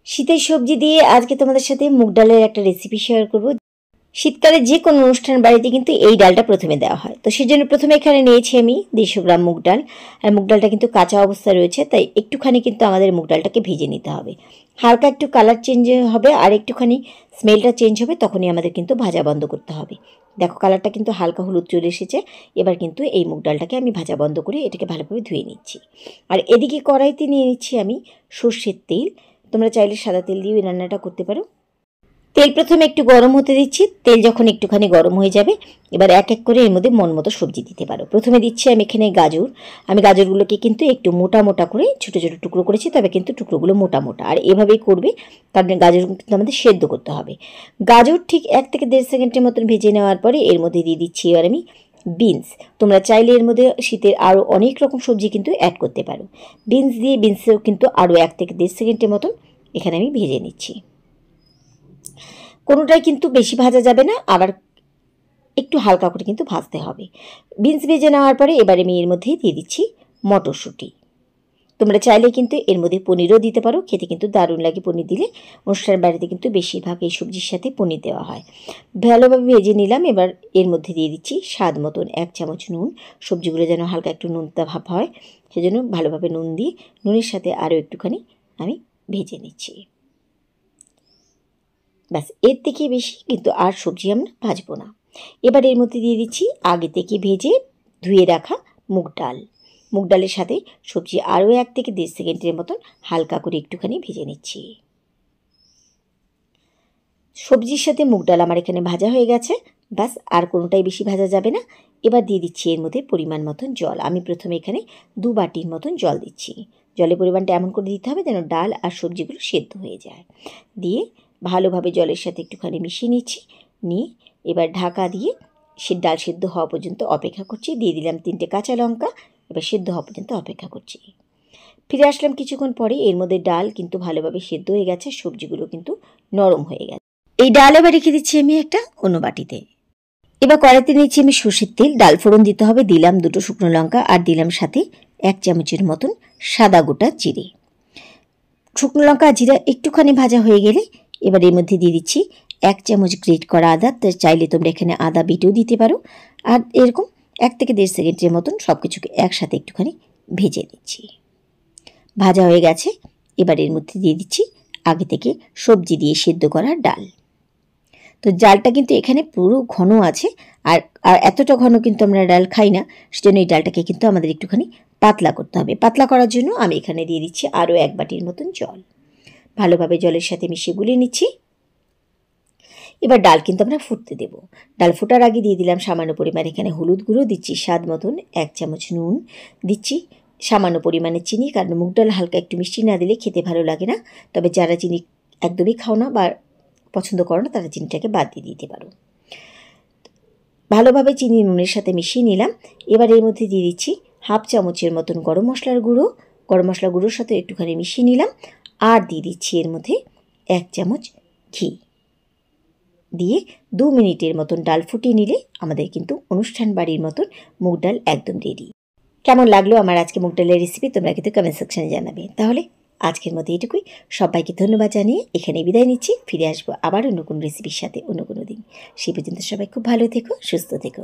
শীতের সবজি দিয়ে আজকে তোমাদের সাথে মুগ ডালের একটা রেসিপি শেয়ার করব। শীতকালে যে কোনো অনুষ্ঠান বাড়িতে কিন্তু এই ডালটা প্রথমে দেওয়া হয়। তো সেজন্য প্রথমে এখানে নিয়েছি আমি 150 গ্রাম মুগ ডাল। আর মুগ ডালটা কিন্তু কাঁচা অবস্থায় রয়েছে, তাই একটুখানি কিন্তু আমাদের মুগ ডালটাকে ভেজে নিতে হবে। হালকা একটু কালার চেঞ্জ হবে আর একটুখানি স্মেলটা চেঞ্জ হবে, তখনই আমাদের কিন্তু ভাজা বন্ধ করতে হবে। দেখো কালারটা কিন্তু হালকা হলুদ চলে এসেছে। এবার কিন্তু এই মুগ ডালটাকে আমি ভাজা বন্ধ করে এটাকে ভালোভাবে ধুয়ে নিচ্ছি। আর এদিকে কড়াইতে নিয়ে নিচ্ছি আমি সর্ষের তেল। তোমরা চাইলে সাদা তেল দিয়ে রান্নাটা করতে পারো। তেল প্রথমে একটু গরম হতে দিচ্ছি। তেল যখন একটুখানি গরম হয়ে যাবে, এবার এক এক করে এর মধ্যে মন মতো সবজি দিতে পারো। প্রথমে দিচ্ছি আমি এখানে গাজর। আমি গাজরগুলোকে কিন্তু একটু মোটা মোটা করে ছোটো ছোটো টুকরো করেছি, তবে কিন্তু টুকরোগুলো মোটা মোটা। আর এভাবেই করবে, কারণ গাজর কিন্তু আমাদের সেদ্ধ করতে হবে। গাজর ঠিক 1 থেকে 1.5 সেকেন্ডের মতন ভেজে নেওয়ার পরে এর মধ্যে দিয়ে দিচ্ছি এবার আমি বিনস। তোমরা চাইলে এর মধ্যে শীতের আরও অনেক রকম সবজি কিন্তু অ্যাড করতে পারো। বিনস দিয়ে বিনসেও কিন্তু আরও 1 থেকে 1.5 সেকেন্ডের মতন এখানে আমি ভেজে নিচ্ছি। কোনোটাই কিন্তু বেশি ভাজা যাবে না, আবার একটু হালকা করে কিন্তু ভাজতে হবে। বিনস ভেজে নেওয়ার পরে এবারে আমি এর মধ্যেই দিয়ে দিচ্ছি মটরশুঁটি। তোমরা চাইলে কিন্তু এর মধ্যে পনিরও দিতে পারো, খেতে কিন্তু দারুণ লাগে পনির দিলে। অনুষ্ঠানের বাড়িতে কিন্তু বেশিরভাগ এই সবজির সাথে পনির দেওয়া হয়। ভালোভাবে ভেজে নিলাম। এবার এর মধ্যে দিয়ে দিচ্ছি স্বাদ মতন 1 চামচ নুন। সবজিগুলো যেন হালকা একটু নুনতা ভাব হয়, সেজন্য ভালোভাবে নুন দিয়ে নুনের সাথে আরও একটুখানি আমি ভেজে নিচ্ছি। ব্যাস, এর থেকে বেশি কিন্তু আর সবজি আমরা ভাজবো না। এবার এর মধ্যে দিয়ে দিচ্ছি আগে থেকে ভেজে ধুয়ে রাখা মুগ ডাল। মুগ ডালের সাথে সবজি আরও 1 থেকে 1.5 সেকেন্ডের মতন হালকা করে একটুখানি ভেজে নিচ্ছি। সবজির সাথে মুগ ডাল আমার এখানে ভাজা হয়ে গেছে। ব্যাস, আর কোনোটাই বেশি ভাজা যাবে না। এবার দিয়ে দিচ্ছি এর মধ্যে পরিমাণ মতন জল। আমি প্রথমে এখানে 2 বাটির মতন জল দিচ্ছি। জলের পরিমাণটা এমন করে দিতে হবে যেন ডাল আর সবজিগুলো সেদ্ধ হয়ে যায়। দিয়ে ভালোভাবে জলের সাথে একটুখানি মিশিয়ে নিচ্ছি। নিয়ে এবার ঢাকা দিয়ে ডাল সেদ্ধ হওয়া পর্যন্ত অপেক্ষা করছি। দিয়ে দিলাম 3টে কাঁচা লঙ্কা। এবার সেদ্ধ হওয়া পর্যন্ত অপেক্ষা করছি। ফিরে আসলাম কিছুক্ষণ পরে। এর মধ্যে ডাল কিন্তু ভালোভাবে সেদ্ধ হয়ে গেছে, সবজিগুলো কিন্তু নরম হয়ে গেছে। এই ডাল এবার রেখে দিচ্ছি আমি একটা অন্য বাটিতে। এবার কড়াইতে নিচ্ছি আমি সর্ষের তেল। ডাল ফোড়ন দিতে হবে। দিলাম 2টো শুকনো লঙ্কা আর দিলাম সাথে 1 চামচের মতন সাদা গোটা জিরে। শুকনো লঙ্কা আর জিরা একটুখানি ভাজা হয়ে গেলে এবার এর মধ্যে দিয়ে দিচ্ছি 1 চামচ গ্রেট করা আদা। চাইলে তোমরা এখানে আদা বেটেও দিতে পারো। আর এরকম 1 থেকে 1.5 সেকেন্ডের মতন সব কিছুকে একসাথে একটুখানি ভেজে নিচ্ছি। ভাজা হয়ে গেছে। এবার এর মধ্যে দিয়ে দিচ্ছি আগে থেকে সবজি দিয়ে সেদ্ধ করা ডাল। তো ডালটা কিন্তু এখানে পুরো ঘন আছে। আর এতটা ঘন কিন্তু আমরা ডাল খাই না, সেজন্য এই ডালটাকে কিন্তু আমাদের একটুখানি পাতলা করতে হবে। পাতলা করার জন্য আমি এখানে দিয়ে দিচ্ছি আরও 1 বাটির মতন জল। ভালোভাবে জলের সাথে মিশিয়ে গুলিয়ে নিচ্ছি। এবার ডাল কিন্তু আমরা ফুটতে দেব। ডাল ফোটার আগে দিয়ে দিলাম সামান্য পরিমাণ এখানে হলুদ গুঁড়ো, দিচ্ছি স্বাদ মতন 1 চামচ নুন, দিচ্ছি সামান্য পরিমাণে চিনি, কারণ মুগ ডাল হালকা একটু মিষ্টি না দিলে খেতে ভালো লাগে না। তবে যারা চিনি একদমই খাও না বা পছন্দ করো না, তারা চিনিটাকে বাদ দিয়ে দিতে পারো। ভালোভাবে চিনি নুনের সাথে মিশিয়ে নিলাম। এবার এর মধ্যে দিয়ে দিচ্ছি 1/2 চামচের মতন গরম মশলার গুঁড়ো। গরম মশলার গুঁড়োর সাথে একটুখানি মিশিয়ে নিলাম। আর দিয়ে দিচ্ছি এর মধ্যে 1 চামচ ঘি। দিয়ে 2 মিনিটের মতন ডাল ফুটিয়ে নিলে আমাদের কিন্তু অনুষ্ঠান বাড়ির মতন মুগ ডাল একদম রেডি। কেমন লাগলো আমার আজকে মুগ ডালের রেসিপি তোমরা কিন্তু কমেন্ট সেকশনে জানাবে। তাহলে আজকের মতো এটুকুই। সবাইকে ধন্যবাদ জানিয়ে এখানে বিদায় নিচ্ছি। ফিরে আসবো আবার অন্য কোনো রেসিপির সাথে অন্য কোনো দিন। সে পর্যন্ত সবাই খুব ভালো থেকো, সুস্থ থেকো।